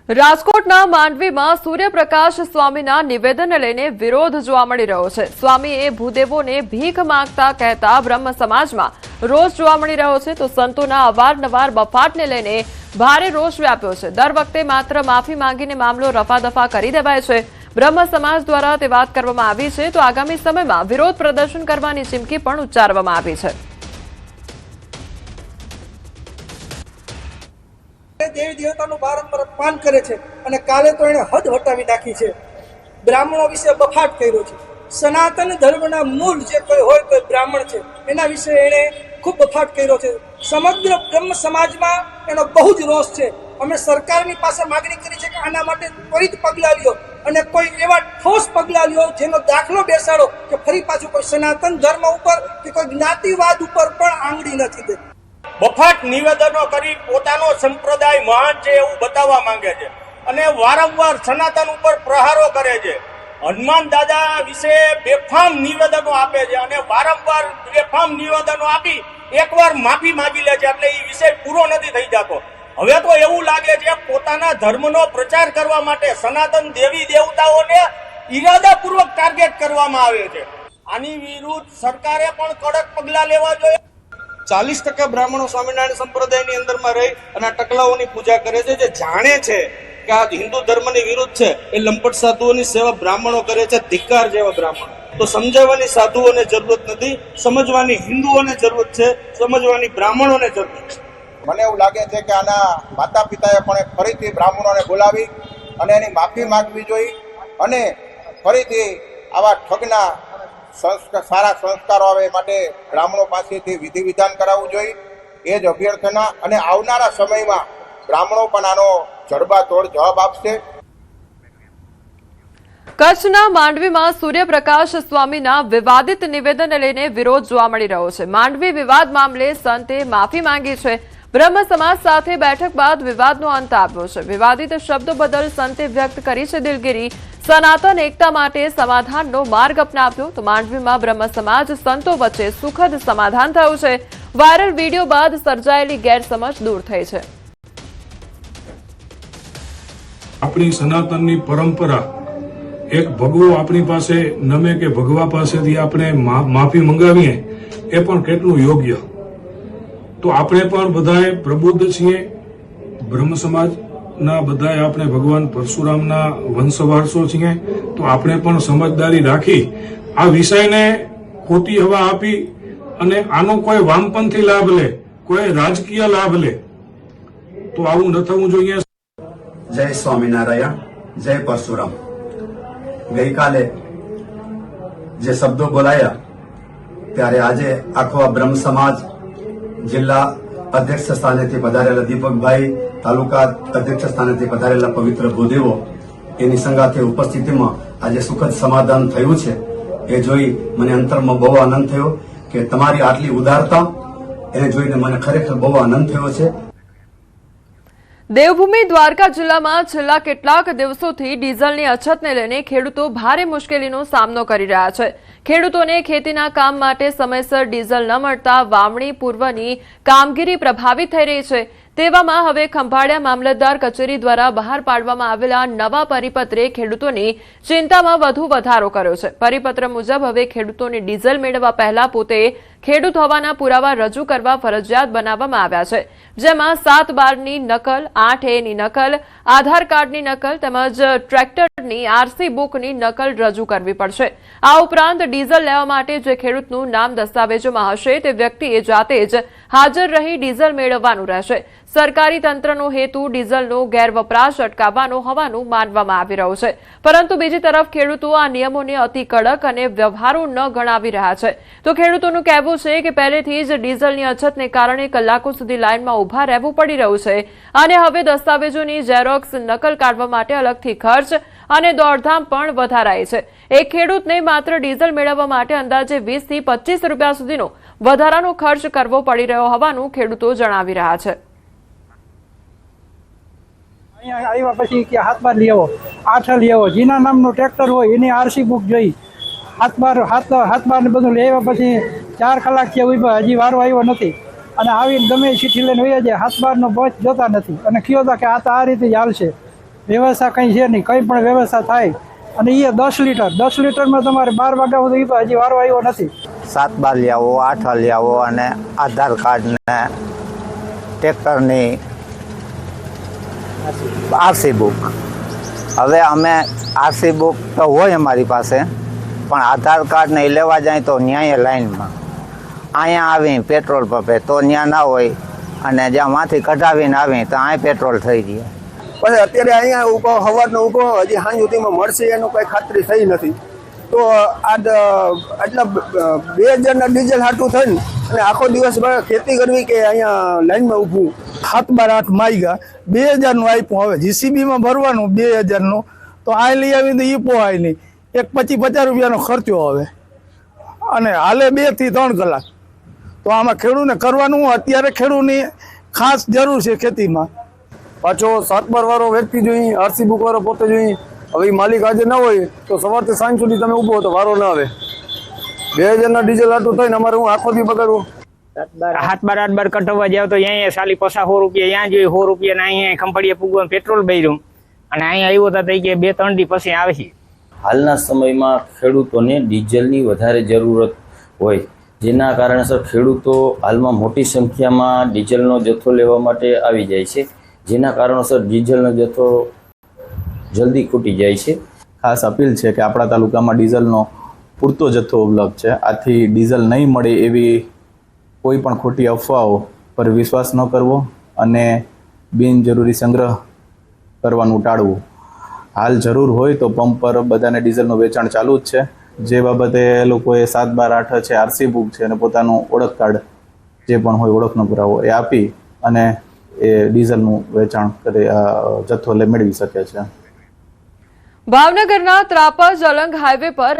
રાજકોટના માંડવીમાં સૂર્યપ્રકાશ સ્વામીના નિવેદનને લઈને વિરોધ જોવા મળી રહ્યો છે। સ્વામીએ ભૂદેવોને ભીખ માંગતા કહેતા બ્રહ્મ સમાજમાં રોષ જોવા મળી રહ્યો છે, તો સંતોના અવારનવાર બફાટને લઈને ભારે રોષ વ્યાપ્યો છે। દર વખતે માત્ર માફી માંગીને મામલો રફાદફા કરી દેવાય છે। બ્રહ્મ સમાજ દ્વારા તે વાત કરવામાં આવી છે, તો આગામી સમયમાં વિરોધ પ્રદર્શન કરવાની ચીમકી પણ ઉચ્ચારવામાં આવી છે। देवी देवताનું બારંવાર અપમાન કરે છે અને કાલે તો એને હદ હટાવી નાખી છે। બ્રાહ્મણો વિશે બફાટ કર્યો છે। સનાતન ધર્મના મૂળ જે કોઈ હોય તો બ્રાહ્મણ છે, એના વિશે એને ખૂબ બફાટ કર્યો છે। સમગ્ર બ્રહ્મ સમાજમાં એનો બહુ જ રોષ છે। અમે સરકારની પાસે માગણી કરી છે કે આના માટે ત્વરિત પગલાં લ્યો અને કોઈ એવા ઠોસ પગલાં લ્યો જેનો દાખલો બેસાડો કે ફરી પાછું કોઈ સનાતન ધર્મ ઉપર કે કોઈ જ્ઞાતિવાદ ઉપર પણ આંગળી નથી દે। બફાટ નિવેદનો કરી પોતાનો સંપ્રદાય મહાન છે એવું બતાવવા માંગે છે અને વારંવાર સનાતન ઉપર પ્રહારો કરે છે। હનુમાન દાદા વિશે બેફામ નિવેદનો આપે છે અને વારંવાર બેફામ નિવેદનો આપી એકવાર માફી માંગી લે છે, એટલે એ વિષય પૂરો નથી થઈ જતો। હવે તો એવું લાગે છે પોતાના ધર્મનો પ્રચાર કરવા માટે સનાતન દેવી દેવતાઓને ઈરાદાપૂર્વક ટાર્ગેટ કરવામાં આવે છે। આની વિરુદ્ધ સરકારે પણ કડક પગલાં લેવા જોઈએ। 40% બ્રાહ્મણો સ્વામિનારાયણ સંપ્રદાયની અંદરમાં રહી અને ટકલાઓની પૂજા કરે છે, જે જાણે છે કે આ હિન્દુ ધર્મની વિરુદ્ધ છે। એ લંપટ સાધુઓની સેવા બ્રાહ્મણો કરે છે, ધિક્કાર જેવા બ્રાહ્મણો। તો સમજાવવાની સાધુઓને જરૂરત નથી, સમજવાની હિન્દુઓને જરૂરત છે, સમજવાની બ્રાહ્મણોને જરૂરત છે। મને એવું લાગે છે કે આના માતા પિતાએ પણ ફરીથી બ્રાહ્મણોને બોલાવી અને એની માફી માંગવી જોઈએ અને ફરીથી આવા ઠગના સારા સંસ્કારો આવે માટે બ્રાહ્મણો પાસેથી વિધિ વિધાન કરાવવું જોઈએ, એ જ અભ્યર્થના। અને આવનારા સમયમાં બ્રાહ્મણો પણ આનો જડબાતોડ જવાબ આપશે। કચ્છના માંડવીમાં સૂર્યપ્રકાશ સ્વામીના વિવાદિત નિવેદનને લઈને વિરોધ જોવા મળી રહ્યો છે। માંડવી વિવાદ મામલે સંતે માફી માંગી છે। બ્રહ્મ સમાજ સાથે બેઠક બાદ વિવાદનો અંત આવ્યો છે। વિવાદિત શબ્દો બદલ સંતે વ્યક્ત કરી છે દિલગીરી। સનાતન એકતા માટે સમાધાનનો માર્ગ અપનાવ્યો, તો માંડવીમાં બ્રહ્મ સમાજ સંતો વચ્ચે સુખદ સમાધાન થયું છે। વાયરલ વિડીયો બાદ સર્જાયેલી ગેરસમજ દૂર થઈ છે। આપણી સનાતનની પરંપરા એક ભગવો આપણી પાસે નમે કે ભગવા પાસેથી આપણે માફી મંગાવીએ એ પણ કેટલું યોગ્ય। તો આપણે પણ બધાએ પ્રબુદ્ધ છીએ, બ્રહ્મ સમાજના બધાએ આપણે ભગવાન પરશુરામના વંશવારસો છીએ, તો આપણે પણ સમજદારી રાખી આ વિષયને ખોટી હવા આપી અને આનો કોઈ વામપંથી લાભ લે, કોઈ રાજકીય લાભ લે, તો આવું ન થવું જોઈએ। જય સ્વામિનારાયણ, જય પરશુરામ। ગઈકાલે જે શબ્દો બોલાયા ત્યારે આજે આખો આ બ્રહ્મ સમાજ જિલ્લા અધ્યક્ષ સ્થાનેથી પધારેલા દીપકભાઈ, તાલુકા અધ્યક્ષ સ્થાનેથી પધારેલા પવિત્ર ભૂદેવો એની સંગાથે ઉપસ્થિતિમાં આજે સુખદ સમાધાન થયું છે। એ જોઈ મને અંતરમાં બહુ આનંદ થયો કે તમારી આટલી ઉદારતા એને જોઈને મને ખરેખર બહુ આનંદ થયો છે। દેવભૂમિ દ્વારકા જિલ્લામાં છેલ્લા કેટલાક દિવસોથી ડીઝલની અછતને લઈને ખેડૂતો ભારે મુશ્કેલીનો સામનો કરી રહ્યા છે। ખેડૂતોને ખેતીના કામ માટે સમયસર ડીઝલ ન મળતા વાવણી પૂર્વની કામગીરી પ્રભાવિત થઈ રહી છે। તેવામાં હવે ખંભાળિયા મામલતદાર કચેરી દ્વારા બહાર પાડવામાં આવેલા નવા પરિપત્રે ખેડૂતોની ચિંતામાં વધુ વધારો કર્યો છે। પરિપત્ર મુજબ હવે ખેડૂતોને ડીઝલ મેળવવા પહેલા પોતે ખેડૂત હોવાના પુરાવા રજૂ કરવા ફરજિયાત બનાવવામાં આવ્યા છે, જેમાં 7/12ની નકલ, 8A ની નકલ, આધાર કાર્ડની નકલ તેમજ ટ્રેક્ટરની આરસી બુકની નકલ રજૂ કરવી પડશે। આ ઉપરાંત ડીઝલ લેવા માટે જે ખેડૂતનું નામ દસ્તાવેજોમાં હશે તે વ્યક્તિએ જાતે જ હાજર રહી ડીઝલ મેળવવાનું રહેશે। સરકારી તંત્રનો હેતુ ડીઝલનો ગેરવપરાશ અટકાવવાનો હોવાનું માનવામાં આવી રહ્યું છે, પરંતુ બીજી તરફ ખેડૂતો આ નિયમોને અતિ કડક અને વ્યવહારુ ન ગણાવી રહ્યા છે। તો ખેડૂતોનું કહેવું છે કે પહેલેથી જ ડીઝલની અછતને કારણે કલાકો સુધી લાઇનમાં ઉભા રહેવું પડી રહ્યું છે અને હવે દસ્તાવેજોની ઝેરોક્સ નકલ કાઢવા માટે અલગથી ખર્ચ અને દોડધામ પણ વધારાઈ છે। એક ખેડૂતને માત્ર ડીઝલ મેળવવા માટે અંદાજે 20 થી 25 રૂપિયા સુધીનો વધારાનો ખર્ચ કરવો પડી રહ્યો હોવાનું ખેડૂતો જણાવી રહ્યા છે। આવ્યા પછી કે હાથબાર લઈ આવો, 8 લઈ આવો, જેના નામનું ટ્રેક્ટર હોય એની આરસી બુક જોઈ, હાથબાર ને બધું લઈ આવ્યા પછી 4 કલાક થયા ઉભા, હજી વારો આવ્યો નથી અને આવીને ગમે ચીઠી લઈને વહી જાય, હાથબારનો બચ જોતા નથી અને કયો કે આ તો આ રીતે જ હાલશે। વ્યવસ્થા કંઈ છે નહીં, કંઈ પણ વ્યવસ્થા થાય અને એ 10 લીટરમાં તમારે 12 વાગ્યા સુધી તો હજી વારો આવ્યો નથી. 7 બાર લઈ આવો, 8 લઈ આવો અને આધાર કાર્ડ ને ટ્રેક્ટરની આરસી બુક. હવે અમે આરસી બુક તો હોય અમારી પાસે, પણ આધાર કાર્ડ ને એ લેવા જાય તો ન્યાય લાઈનમાં અહીંયા આવી પેટ્રોલ પંપે તો ત્યાં ના હોય, અને જ્યાં માંથી કઢાવીને આવી તો અહીં પેટ્રોલ થઈ જાય. પછી અત્યારે અહીંયા ઉભો સવારનો ઉભો હજી સાંજ સુધીમાં મળશે એનું કંઈ ખાતરી થઈ નથી. તો આ આટલા 2000ના ડીઝલ હાટું થઈને અને આખો દિવસ ખેતી કરવી કે અહીંયા લાઈનમાં ઊભું. 7 બાર 8 માગ્યા 2000નું આપ્યું, હવે જીસીબીમાં ભરવાનું 2000નું, તો આ લઈ આવીને એ પોહાય નહીં. એક 25-50 રૂપિયાનો ખર્ચો આવે અને હાલે 2 થી 3 કલાક. તો આમાં ખેડૂતને કરવાનું અત્યારે ખેડૂતની ખાસ જરૂર છે ખેતીમાં. પાછો 7 બાર વાળો વ્યક્તિ જોઈએ, આરસી બુક વાળો પોતે જોઈએ. હવે માલિક આજે ના હોય તો સવારથી સાંજ સુધી તમે ઊભો તો વારો ના આવે. 2000ના ડીઝલ આટલું થઈને અમારે હું આખો દી બગાડવું. 7 બાર 8 બાર કઢાવવા જાવ તો અહીંયા સાલી 50-100 રૂપિયા ત્યાં જોઈએ, 100 રૂપિયા ને અહીંયા ખંભાળિયા પૂગવાનું પેટ્રોલ ભર્યું અને અહીંયા આવ્યો હતા તો કે 2-3 દી પછી આવે છે. હાલના સમયમાં ખેડૂતોને ડીઝલની વધારે જરૂરત હોય, જેના કારણસર ખેડૂતો હાલમાં મોટી સંખ્યામાં ડીઝલનો જથ્થો લેવા માટે આવી જાય છે, જેના કારણોસર ડીઝલનો જથ્થો જલ્દી ખૂટી જાય છે. ખાસ અપીલ છે કે આપણા તાલુકામાં ડીઝલનો પૂરતો જથ્થો ઉપલબ્ધ છે. આથી ડીઝલ નહીં મળે એવી કોઈ પણ ખોટી અફવાઓ પર વિશ્વાસ ન કરવો અને બિનજરૂરી સંગ્રહ કરવાનું ટાળવું. હાલ જરૂર હોય તો પંપ પર બધાને ડીઝલનું વેચાણ ચાલુ જ છે. જે બાબતે લોકોએ 7 બાર 8 છે, આરસી બુક છે અને પોતાનું ઓળખ કાર્ડ જે પણ હોય ઓળખનો પુરાવો એ આપી અને એ ડીઝલનું વેચાણ કરી જથ્થો મેળવી શકે છે. ભાવનગરના ત્રાપર જલંગ હાઈવે પર